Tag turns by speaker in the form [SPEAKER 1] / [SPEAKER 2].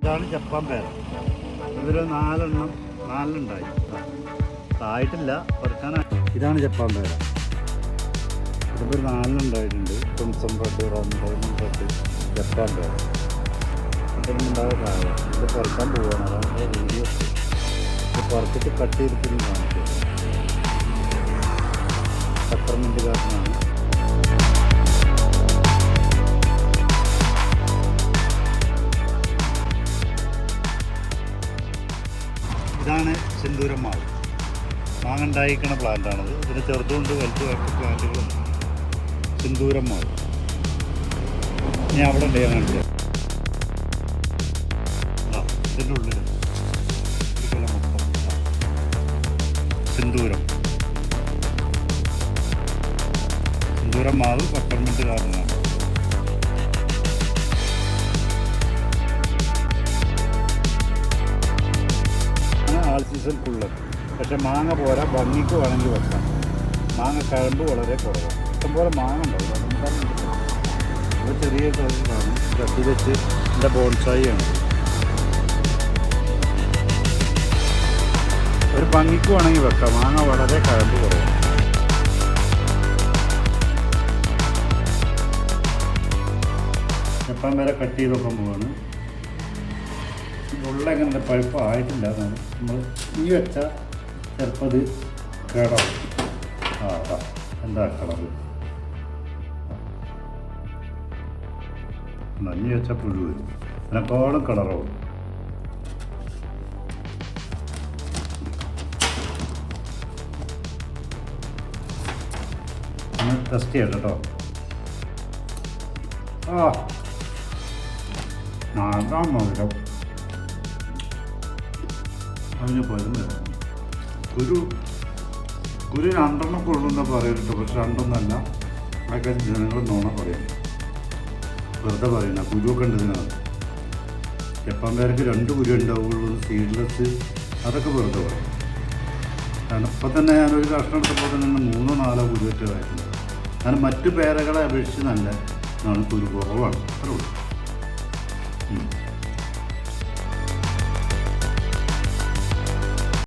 [SPEAKER 1] ഇതാണ് ജപ്പാൻ പേര. ഇതൊരു നാലെണ്ണുണ്ടായി. ആയിട്ടില്ല പെറുക്കാനാ. ഇതാണ് ജപ്പാൻ പേര. ഇതിപ്പോൾ ഒരു 4 ഉണ്ടായിട്ടുണ്ട്. തുംസം റെഡ്, ഡയമണ്ട് റെഡ്, ജപ്പാൻ പേര. ഉണ്ടാകാതെ ഇത് പെറുക്കാൻ പോവുകയാണ്. അതാണ് വീഡിയോ. ഇത് പെറുക്കിട്ട് കട്ട് ചെയ്തിട്ട് കാണിച്ചത്. പെപ്പർമെൻറ്റ് കാരണമാണ്. ഇതാണ് സിന്ദൂരം മാവ്. മാങ്ങ ഉണ്ടായിരിക്കുന്ന പ്ലാന്റാണത്. ഇതിന് ചെറുതുകൊണ്ട് വലുതുമായിട്ട് പ്ലാന്റുകളുണ്ട്. സിന്ദൂരം മാവ് ഞാൻ അവിടെ ഉണ്ട്. ഞാൻ കാണിച്ചത് ഇതിൻ്റെ ഉള്ളിൽ മൊത്തം സിന്ദൂരം മാവ് പെപ്പർമെൻറ്റ് കാരണമാണ്. ആൾ സീസൺ ഫുള്ള്. പക്ഷെ മാങ്ങ പോരാ, ഭംഗിക്ക് വേണമെങ്കിൽ വെക്കാം. മാങ്ങ കഴമ്പ് വളരെ കുറവാണ്. ഇഷ്ടംപോലെ മാങ്ങ ഉണ്ടാവും. അത് ചെറിയ കളറിലാണ്. കത്തി വെച്ച് എൻ്റെ ബോൺസായിയാണ്. ഒരു ഭംഗിക്ക് വേണമെങ്കിൽ വെക്കാം. മാങ്ങ വളരെ കഴമ്പ് കുറവാണ്. ജപ്പാൻ പേര കട്ട് ചെയ്തൊക്കെ പോവാണ്. ഉള്ള എങ്ങനെ പഴുപ്പ് ആയിട്ടില്ല. നമ്മൾ ഈ വെച്ചാൽ ചിലപ്പോൾ അത് കേടാവും. എന്താ കളറ് നഞ്ഞി വെച്ചാൽ പുഴു വരും. അതിനെക്കാളും കളറാവും. ഒന്ന് ടെസ്റ്റ് ചെയ്യട്ടെ കേട്ടോ. നാലാം മധുരം അതിന് പതിന് വരാം. കുരു 2 കൊള്ളുന്ന പറയുന്നുണ്ട്. പക്ഷെ 2 അതൊക്കെ ജനങ്ങൾ നോണ പറയാം. വെറുതെ പറയുന്ന കുരുവൊക്കെ ഉണ്ട് ഇതിനകത്ത്. ജപ്പാൻ പേരക്ക് 2 കുരു ഉണ്ടാവുള്ളൂ. സീഡ്ലെസ് അതൊക്കെ വെറുതെ പറയും. കാരണം ഇപ്പം തന്നെ ഞാനൊരു കഷ്ണം എടുത്തപ്പോൾ തന്നെ 3-4 കുരുവറ്റ ആയിട്ടുണ്ട്. കാരണം മറ്റു പേരകളെ അപേക്ഷിച്ച് നല്ല കുരു കുറവാണ്. അത്രേ ഉള്ളൂ.